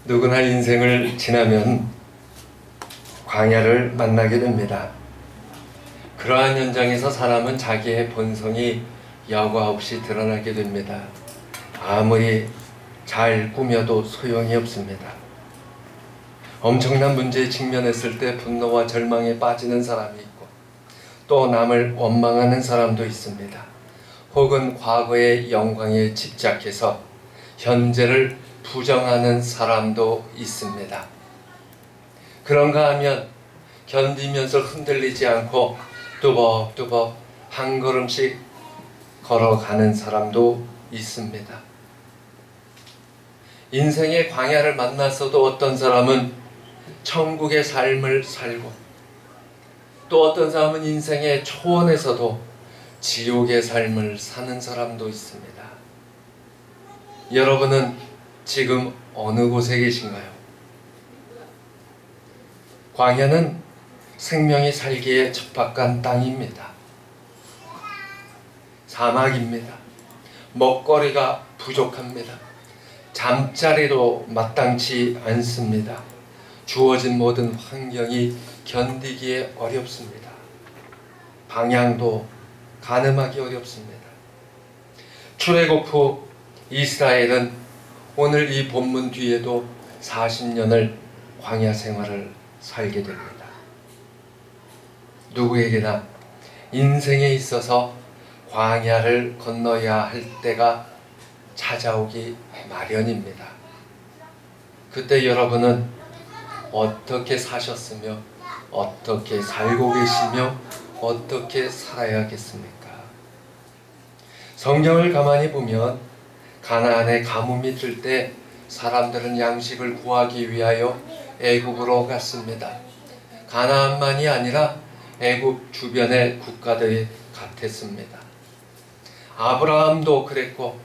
누구나 인생을 지나면 광야를 만나게 됩니다. 그러한 현장에서 사람은 자기의 본성이 여과 없이 드러나게 됩니다. 아무리 잘 꾸며도 소용이 없습니다. 엄청난 문제에 직면했을 때 분노와 절망에 빠지는 사람이 있고, 또 남을 원망하는 사람도 있습니다. 혹은 과거의 영광에 집착해서 현재를 부정하는 사람도 있습니다. 그런가 하면 견디면서 흔들리지 않고 뚜벅뚜벅 한 걸음씩 걸어가는 사람도 있습니다. 인생의 광야를 만났어도 어떤 사람은 천국의 삶을 살고, 또 어떤 사람은 인생의 초원에서도 지옥의 삶을 사는 사람도 있습니다. 여러분은 지금 어느 곳에 계신가요? 광야는 생명이 살기에 척박한 땅입니다. 사막입니다. 먹거리가 부족합니다. 잠자리도 마땅치 않습니다. 주어진 모든 환경이 견디기에 어렵습니다. 방향도 가늠하기 어렵습니다. 출애굽 후 이스라엘은 오늘 이 본문 뒤에도 40년을 광야 생활을 살게 됩니다. 누구에게나 인생에 있어서 광야를 건너야 할 때가 찾아오기 마련입니다. 그때 여러분은 어떻게 사셨으며 어떻게 살고 계시며 어떻게 살아야겠습니까? 성경을 가만히 보면 가나안에 가뭄이 들 때 사람들은 양식을 구하기 위하여 애굽으로 갔습니다. 가나안만이 아니라 애굽 주변의 국가들이 같았습니다. 아브라함도 그랬고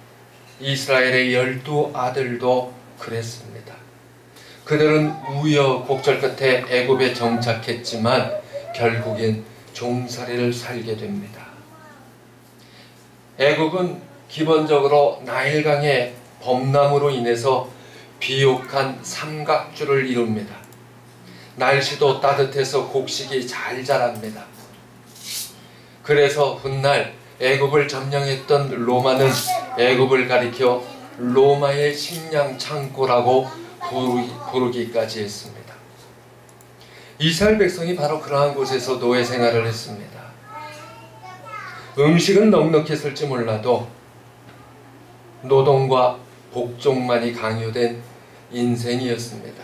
이스라엘의 12 아들도 그랬습니다. 그들은 우여곡절 끝에 애굽에 정착했지만 결국엔 종살이를 살게 됩니다. 애굽은 기본적으로 나일강의 범람으로 인해서 비옥한 삼각주를 이룹니다. 날씨도 따뜻해서 곡식이 잘 자랍니다. 그래서 훗날 애굽을 점령했던 로마는 애굽을 가리켜 로마의 식량 창고라고 부르기까지 했습니다. 이스라엘 백성이 바로 그러한 곳에서 노예 생활을 했습니다. 음식은 넉넉했을지 몰라도 노동과 복종만이 강요된 인생이었습니다.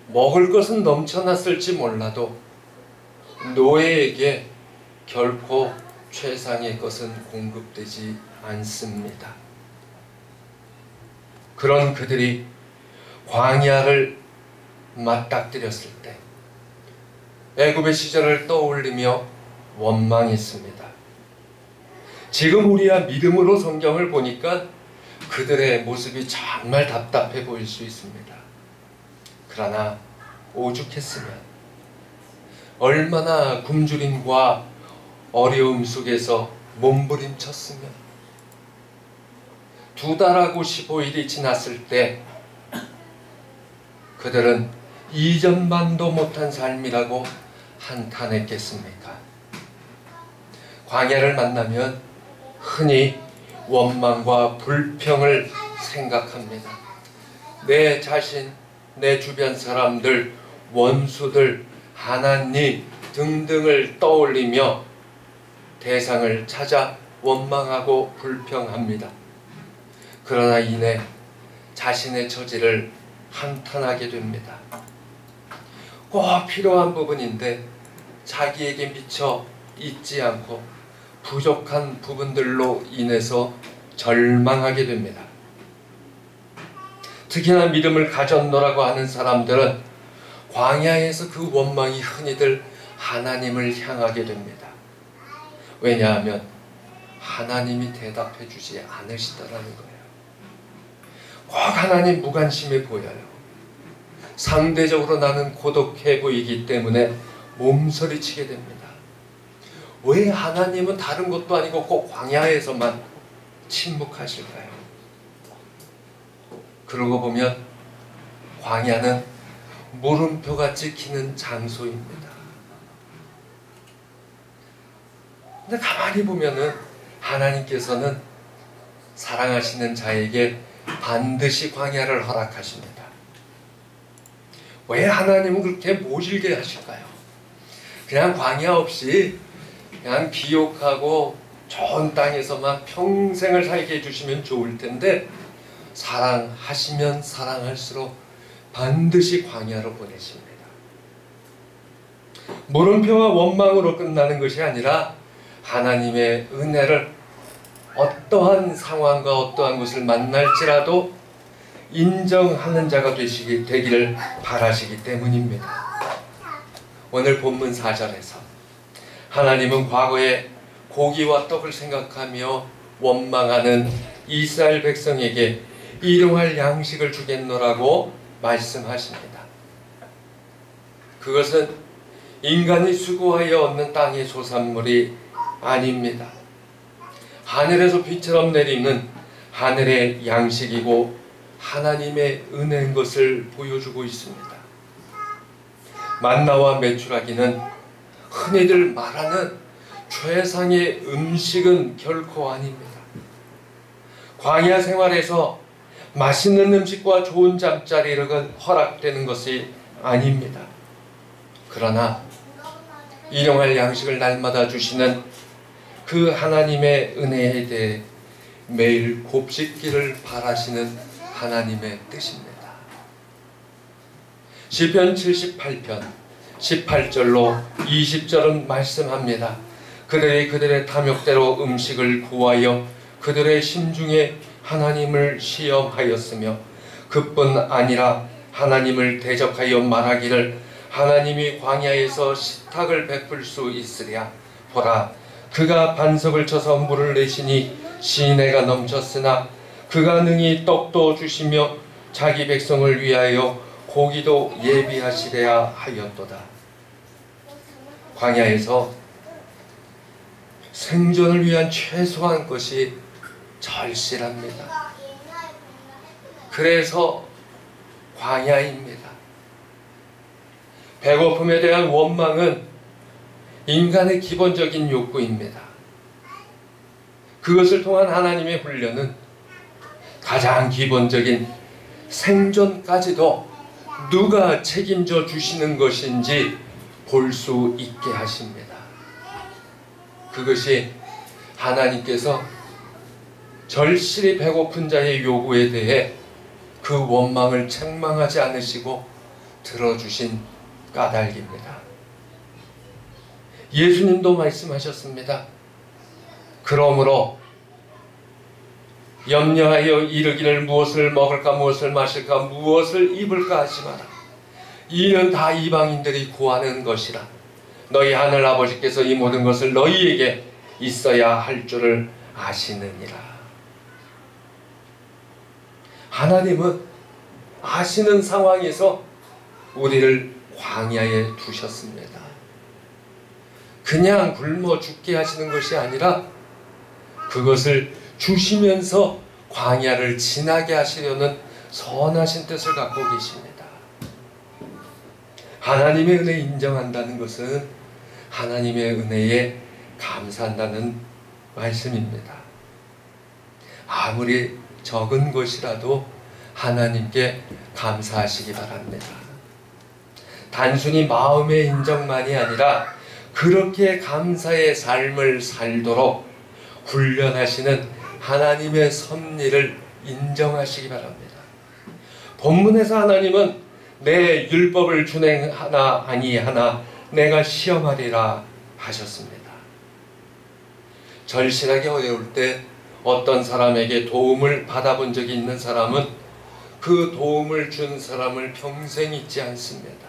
먹을 것은 넘쳐났을지 몰라도 노예에게 결코 최상의 것은 공급되지 않습니다. 그런 그들이 광야를 맞닥뜨렸을 때 애굽의 시절을 떠올리며 원망했습니다. 지금 우리야 믿음으로 성경을 보니까 그들의 모습이 정말 답답해 보일 수 있습니다. 그러나 오죽했으면, 얼마나 굶주림과 어려움 속에서 몸부림쳤으면, 2달하고 15일이 지났을 때 그들은 이전만도 못한 삶이라고 한탄했겠습니까? 광야를 만나면 흔히 원망과 불평을 생각합니다. 내 자신, 내 주변 사람들, 원수들, 하나님 등등을 떠올리며 대상을 찾아 원망하고 불평합니다. 그러나 이내 자신의 처지를 한탄하게 됩니다. 꼭 필요한 부분인데 자기에게 미처 있지 않고 부족한 부분들로 인해서 절망하게 됩니다. 특히나 믿음을 가졌노라고 하는 사람들은 광야에서 그 원망이 흔히들 하나님을 향하게 됩니다. 왜냐하면 하나님이 대답해 주지 않으시다라는 거예요. 꼭 하나님 무관심해 보여요. 상대적으로 나는 고독해 보이기 때문에 몸서리치게 됩니다. 왜 하나님은 다른 것도 아니고 꼭 광야에서만 침묵하실까요? 그러고 보면 광야는 물음표가 찍히는 장소입니다. 근데 가만히 보면은 하나님께서는 사랑하시는 자에게 반드시 광야를 허락하십니다. 왜 하나님은 그렇게 모질게 하실까요? 그냥 광야 없이 그냥 비옥하고 좋은 땅에서만 평생을 살게 해주시면 좋을 텐데, 사랑하시면 사랑할수록 반드시 광야로 보내십니다. 물음표와 원망으로 끝나는 것이 아니라 하나님의 은혜를 어떠한 상황과 어떠한 것을 만날지라도 인정하는 자가 되기를 바라시기 때문입니다. 오늘 본문 4절에서 하나님은 과거에 고기와 떡을 생각하며 원망하는 이스라엘 백성에게 일용할 양식을 주겠노라고 말씀하십니다. 그것은 인간이 수고하여 얻는 땅의 소산물이 아닙니다. 하늘에서 비처럼 내리는 하늘의 양식이고 하나님의 은혜인 것을 보여주고 있습니다. 만나와 메추라기는 흔히들 말하는 최상의 음식은 결코 아닙니다. 광야 생활에서 맛있는 음식과 좋은 잠자리가 허락되는 것이 아닙니다. 그러나 일용할 양식을 날마다 주시는 그 하나님의 은혜에 대해 매일 곱씹기를 바라시는 하나님의 뜻입니다. 시편 78편 18절로 20절은 말씀합니다. 그들의 탐욕대로 음식을 구하여 그들의 심중에 하나님을 시험하였으며 그뿐 아니라 하나님을 대적하여 말하기를 하나님이 광야에서 식탁을 베풀 수 있으랴. 보라, 그가 반석을 쳐서 물을 내시니 시내가 넘쳤으나 그가 능히 떡도 주시며 자기 백성을 위하여 고기도 예비하시려야 하였도다. 광야에서 생존을 위한 최소한 것이 절실합니다. 그래서 광야입니다. 배고픔에 대한 원망은 인간의 기본적인 욕구입니다. 그것을 통한 하나님의 훈련은 가장 기본적인 생존까지도 누가 책임져 주시는 것인지 볼 수 있게 하십니다. 그것이 하나님께서 절실히 배고픈 자의 요구에 대해 그 원망을 책망하지 않으시고 들어주신 까닭입니다. 예수님도 말씀하셨습니다. 그러므로 염려하여 이르기를 무엇을 먹을까 무엇을 마실까 무엇을 입을까 하지 마라. 이는 다 이방인들이 구하는 것이라. 너희 하늘 아버지께서 이 모든 것을 너희에게 있어야 할 줄을 아시느니라. 하나님은 아시는 상황에서 우리를 광야에 두셨습니다. 그냥 굶어 죽게 하시는 것이 아니라 그것을 주시면서 광야를 지나게 하시려는 선하신 뜻을 갖고 계십니다. 하나님의 은혜 인정한다는 것은 하나님의 은혜에 감사한다는 말씀입니다. 아무리 적은 것이라도 하나님께 감사하시기 바랍니다. 단순히 마음의 인정만이 아니라 그렇게 감사의 삶을 살도록 훈련하시는 하나님의 섭리를 인정하시기 바랍니다. 본문에서 하나님은 내 율법을 준행하나 아니하나 내가 시험하리라 하셨습니다. 절실하게 어려울 때 어떤 사람에게 도움을 받아본 적이 있는 사람은 그 도움을 준 사람을 평생 잊지 않습니다.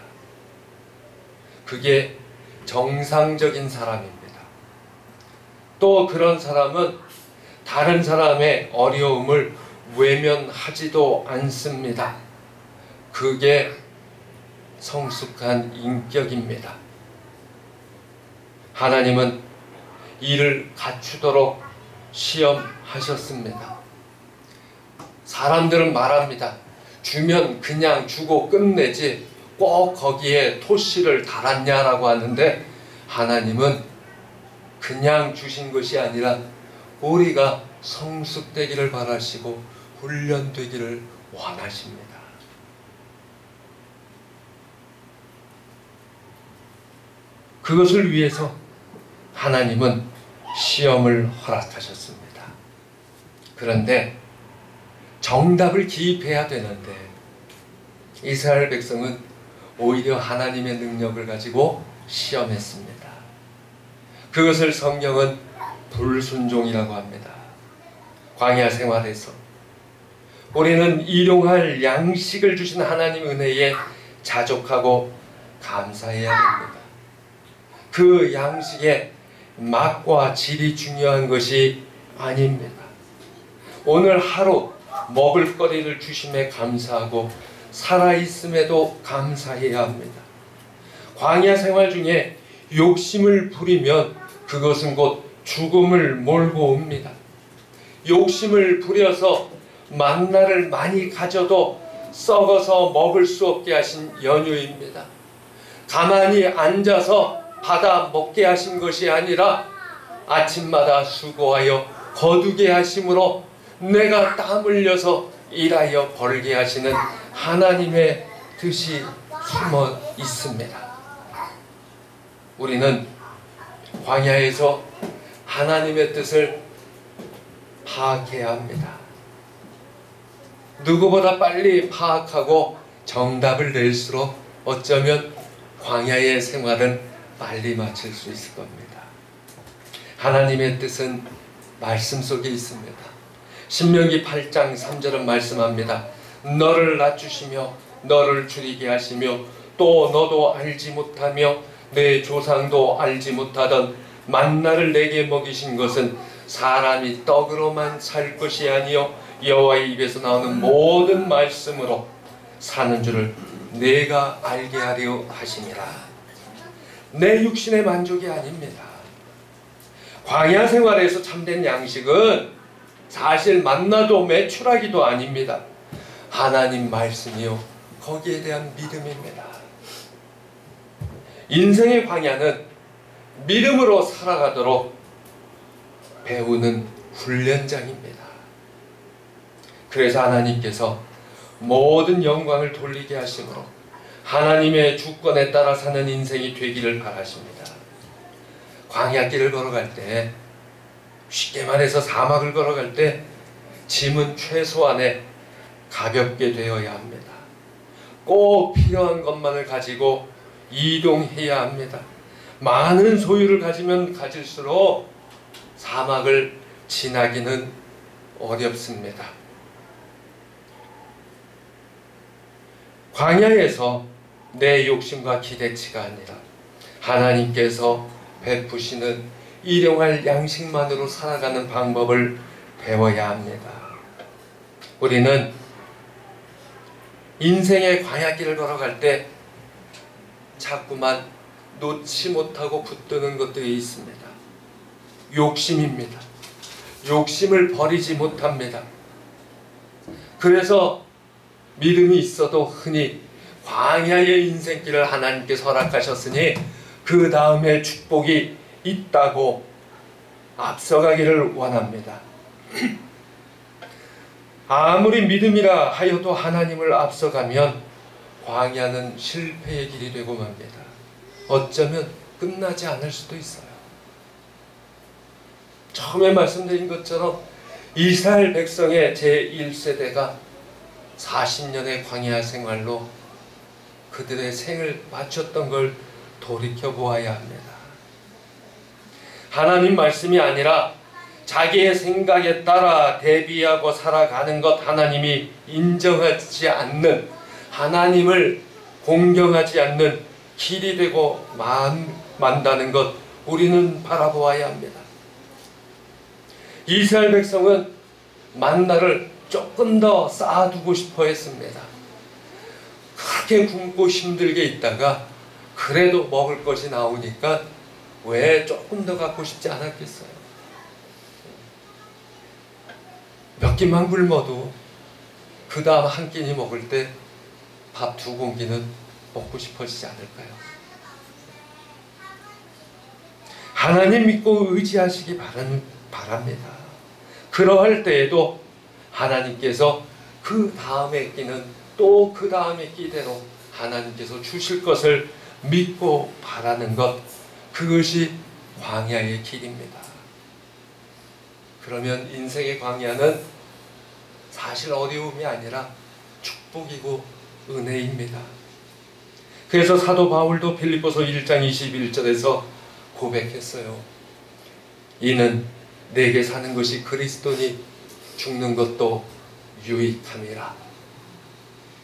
그게 정상적인 사람입니다. 또 그런 사람은 다른 사람의 어려움을 외면하지도 않습니다. 그게 성숙한 인격입니다. 하나님은 이를 갖추도록 시험하셨습니다. 사람들은 말합니다. 주면 그냥 주고 끝내지 꼭 거기에 토시를 달았냐라고 하는데, 하나님은 그냥 주신 것이 아니라 우리가 성숙되기를 바라시고 훈련되기를 원하십니다. 그것을 위해서 하나님은 시험을 허락하셨습니다. 그런데 정답을 기입해야 되는데 이스라엘 백성은 오히려 하나님의 능력을 가지고 시험했습니다. 그것을 성경은 불순종이라고 합니다. 광야 생활에서 우리는 일용할 양식을 주신 하나님 은혜에 자족하고 감사해야 됩니다. 그 양식의 맛과 질이 중요한 것이 아닙니다. 오늘 하루 먹을거리를 주심에 감사하고 살아있음에도 감사해야 합니다. 광야 생활 중에 욕심을 부리면 그것은 곧 죽음을 몰고 옵니다. 욕심을 부려서 만나를 많이 가져도 썩어서 먹을 수 없게 하신 연유입니다. 가만히 앉아서 받아 먹게 하신 것이 아니라 아침마다 수고하여 거두게 하심으로 내가 땀 흘려서 일하여 벌게 하시는 하나님의 뜻이 숨어 있습니다. 우리는 광야에서 하나님의 뜻을 파악해야 합니다. 누구보다 빨리 파악하고 정답을 낼수록 어쩌면 광야의 생활은 빨리 마칠 수 있을 겁니다. 하나님의 뜻은 말씀 속에 있습니다. 신명기 8장 3절은 말씀합니다. 너를 낮추시며 너를 줄이게 하시며 또 너도 알지 못하며 내 조상도 알지 못하던 만나를 내게 먹이신 것은 사람이 떡으로만 살 것이 아니요 여호와의 입에서 나오는 모든 말씀으로 사는 줄을 내가 알게 하려 하시니라. 내 육신의 만족이 아닙니다. 광야 생활에서 참된 양식은 사실 만나도 메추라기도 아닙니다. 하나님 말씀이요 거기에 대한 믿음입니다. 인생의 광야는 믿음으로 살아가도록 배우는 훈련장입니다. 그래서 하나님께서 모든 영광을 돌리게 하심으로 하나님의 주권에 따라 사는 인생이 되기를 바라십니다. 광야길을 걸어갈 때, 쉽게 말해서 사막을 걸어갈 때 짐은 최소한에 가볍게 되어야 합니다. 꼭 필요한 것만을 가지고 이동해야 합니다. 많은 소유를 가지면 가질수록 사막을 지나기는 어렵습니다. 광야에서 내 욕심과 기대치가 아니라 하나님께서 베푸시는 일용할 양식만으로 살아가는 방법을 배워야 합니다. 우리는 인생의 광야길을 걸어갈 때 자꾸만 놓지 못하고 붙드는 것들이 있습니다. 욕심입니다. 욕심을 버리지 못합니다. 그래서 믿음이 있어도 흔히 광야의 인생길을 하나님께서 허락하셨으니 그 다음에 축복이 있다고 앞서가기를 원합니다. 아무리 믿음이라 하여도 하나님을 앞서가면 광야는 실패의 길이 되고 맙니다. 어쩌면 끝나지 않을 수도 있어요. 처음에 말씀드린 것처럼 이스라엘 백성의 제1세대가 40년의 광야 생활로 그들의 생을 마쳤던 걸 돌이켜보아야 합니다. 하나님 말씀이 아니라 자기의 생각에 따라 대비하고 살아가는 것, 하나님이 인정하지 않는, 하나님을 공경하지 않는 길이 되고 만다는 것 우리는 바라보아야 합니다. 이스라엘 백성은 만나를 조금 더 쌓아두고 싶어 했습니다. 그렇게 굶고 힘들게 있다가 그래도 먹을 것이 나오니까 왜 조금 더 갖고 싶지 않았겠어요? 몇 끼만 굶어도 그 다음 한 끼니 먹을 때 밥 2공기는 먹고 싶어지지 않을까요? 하나님 믿고 의지하시기 바랍니다. 그러할 때에도 하나님께서 그 다음의 끼는 또 그 다음의 끼대로 하나님께서 주실 것을 믿고 바라는 것, 그것이 광야의 길입니다. 그러면 인생의 광야는 사실 어려움이 아니라 축복이고 은혜입니다. 그래서 사도 바울도 빌립보서 1장 21절에서 고백했어요. 이는 내게 사는 것이 그리스도니 죽는 것도 유익함이라.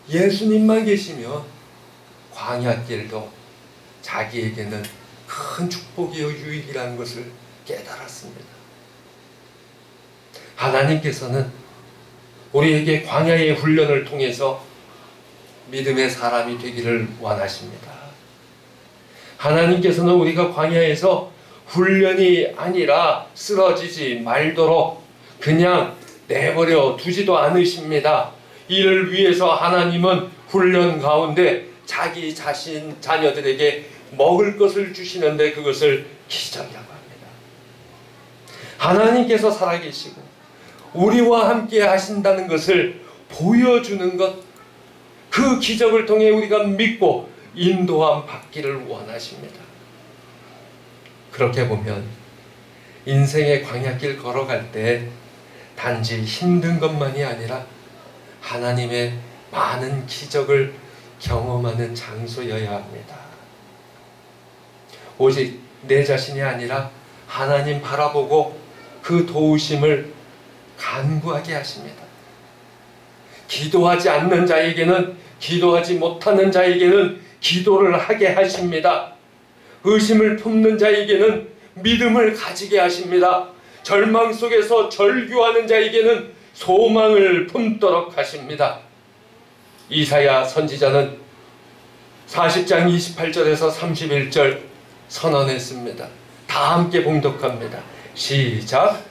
예수님만 계시면 광야길도 자기에게는 큰 축복이요 유익이라는 것을 깨달았습니다. 하나님께서는 우리에게 광야의 훈련을 통해서 믿음의 사람이 되기를 원하십니다. 하나님께서는 우리가 광야에서 훈련이 아니라 쓰러지지 말도록 그냥 내버려 두지도 않으십니다. 이를 위해서 하나님은 훈련 가운데 자기 자신 자녀들에게 먹을 것을 주시는데 그것을 기적이라고 합니다. 하나님께서 살아계시고 우리와 함께 하신다는 것을 보여주는 것, 그 기적을 통해 우리가 믿고 인도함 받기를 원하십니다. 그렇게 보면 인생의 광야길 걸어갈 때 단지 힘든 것만이 아니라 하나님의 많은 기적을 경험하는 장소여야 합니다. 오직 내 자신이 아니라 하나님 바라보고 그 도우심을 간구하게 하십니다. 기도하지 않는 자에게는, 기도하지 못하는 자에게는 기도를 하게 하십니다. 의심을 품는 자에게는 믿음을 가지게 하십니다. 절망 속에서 절규하는 자에게는 소망을 품도록 하십니다. 이사야 선지자는 40장 28절에서 31절 선언했습니다. 다 함께 봉독합니다. 시작.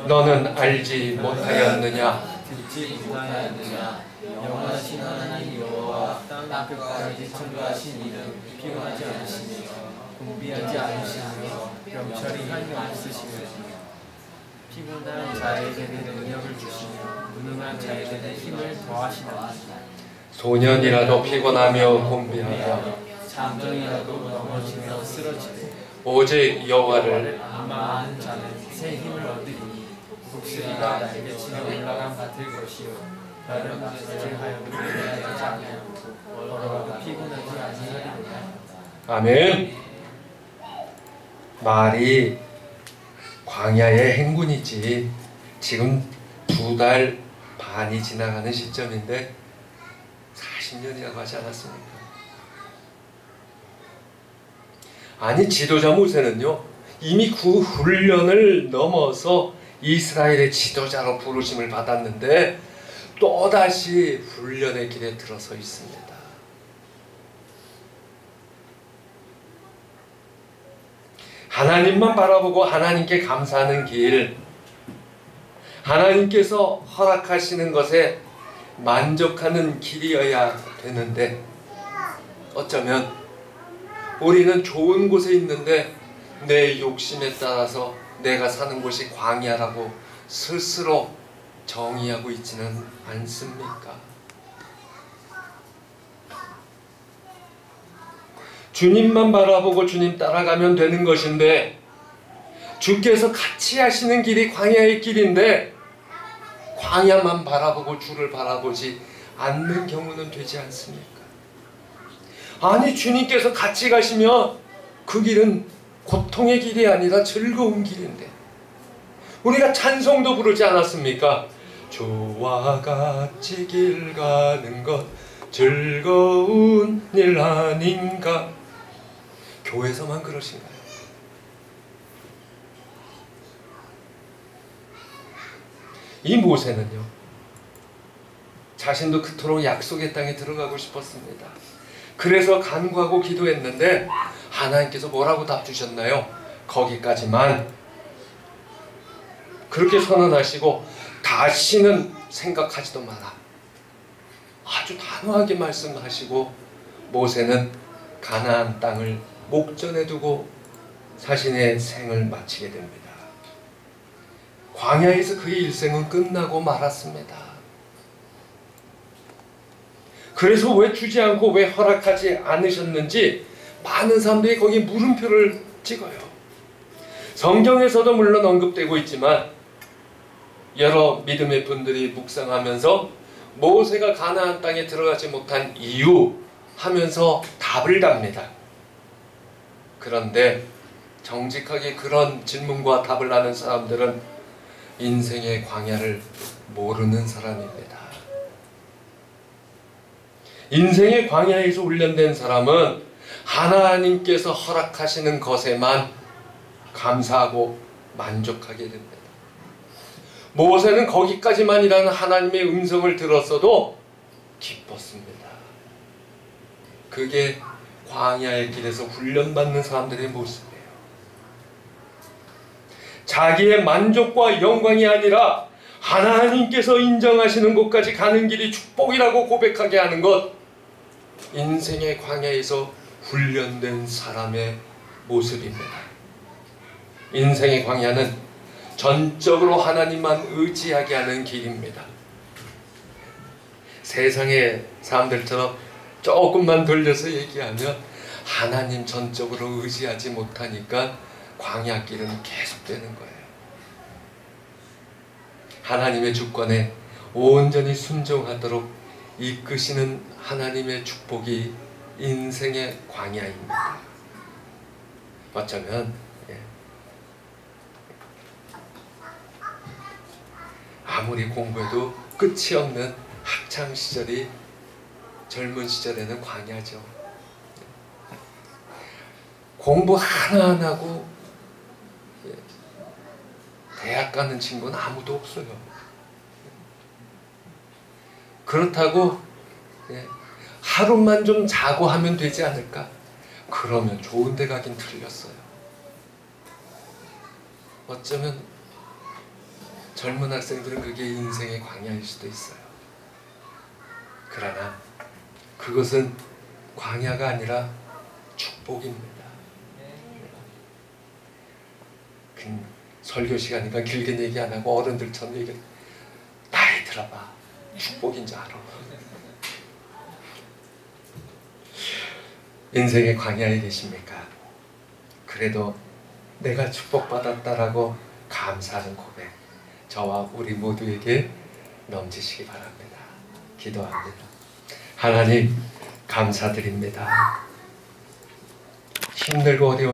너는 알지 못하였느냐? 듣지 못하였느냐? 영원하신 하나님 여호와 땅 끝까지 창조하신 이는 피곤하지 않으시며 공비하지 않으시며 병철이 한이 없으시며 피곤한 자에게는 능력을 주시며 무능한 자에게는 힘을 더하시나니 소년이라도 피곤하며 곤비하며 잠정이라도 넘어지며 쓰러지되 오직 여호와를 악마하는 자는 새 힘을 얻으리니 독수리가 날개치며 올라간 같을 것이요 다른 것을 하여 물러나지 아니하고 걸어가도 피곤하지 아니하리로다. 아멘. 말이 광야의 행군이지 지금 2달 반이 지나가는 시점인데 40년이라고 하지 않았습니까? 아니, 지도자 모세는요 이미 그 훈련을 넘어서 이스라엘의 지도자로 부르심을 받았는데 또다시 훈련의 길에 들어서 있습니다. 하나님만 바라보고 하나님께 감사하는 길, 하나님께서 허락하시는 것에 만족하는 길이어야 되는데 어쩌면 우리는 좋은 곳에 있는데 내 욕심에 따라서 내가 사는 곳이 광야라고 스스로 정의하고 있지는 않습니까? 주님만 바라보고 주님 따라가면 되는 것인데 주께서 같이 하시는 길이 광야의 길인데 광야만 바라보고 주를 바라보지 않는 경우는 되지 않습니까? 아니, 주님께서 같이 가시면 그 길은 고통의 길이 아니라 즐거운 길인데 우리가 찬송도 부르지 않았습니까? 주와 같이 길 가는 것 즐거운 일 아닌가? 교회에서만 그러신가요? 이 모세는요 자신도 그토록 약속의 땅에 들어가고 싶었습니다. 그래서 간구하고 기도했는데 하나님께서 뭐라고 답 주셨나요? 거기까지만, 그렇게 선언하시고 다시는 생각하지도 마라. 아주 단호하게 말씀하시고 모세는 가나안 땅을 목전에 두고 자신의 생을 마치게 됩니다. 광야에서 그의 일생은 끝나고 말았습니다. 그래서 왜 주지 않고 왜 허락하지 않으셨는지 많은 사람들이 거기에 물음표를 찍어요. 성경에서도 물론 언급되고 있지만 여러 믿음의 분들이 묵상하면서 모세가 가나안 땅에 들어가지 못한 이유 하면서 답을 답니다. 그런데 정직하게 그런 질문과 답을 하는 사람들은 인생의 광야를 모르는 사람입니다. 인생의 광야에서 훈련된 사람은 하나님께서 허락하시는 것에만 감사하고 만족하게 됩니다. 모세는 거기까지만이라는 하나님의 음성을 들었어도 기뻤습니다. 그게 광야의 길에서 훈련받는 사람들의 모습이에요. 자기의 만족과 영광이 아니라 하나님께서 인정하시는 곳까지 가는 길이 축복이라고 고백하게 하는 것, 인생의 광야에서 훈련된 사람의 모습입니다. 인생의 광야는 전적으로 하나님만 의지하게 하는 길입니다. 세상의 사람들처럼 조금만 돌려서 얘기하면 하나님 전적으로 의지하지 못하니까 광야길은 계속되는 거예요. 하나님의 주권에 온전히 순종하도록 이끄시는 하나님의 축복이 인생의 광야입니다. 어쩌면 아무리 공부해도 끝이 없는 학창시절이 젊은 시절에는 광야죠. 공부 하나 안 하고 대학 가는 친구는 아무도 없어요. 그렇다고 하루만 좀 자고 하면 되지 않을까? 그러면 좋은 데 가긴 틀렸어요. 어쩌면 젊은 학생들은 그게 인생의 광야일 수도 있어요. 그러나 그것은 광야가 아니라 축복입니다. 설교 시간이니까 길게 얘기 안 하고 어른들처럼 얘기, 나이 들어봐. 축복인 줄 알아. 인생의 광야에 계십니까? 그래도 내가 축복받았다라고 감사하는 고백, 저와 우리 모두에게 넘치시기 바랍니다. 기도합니다. 하나님 감사드립니다. 힘들고 어려운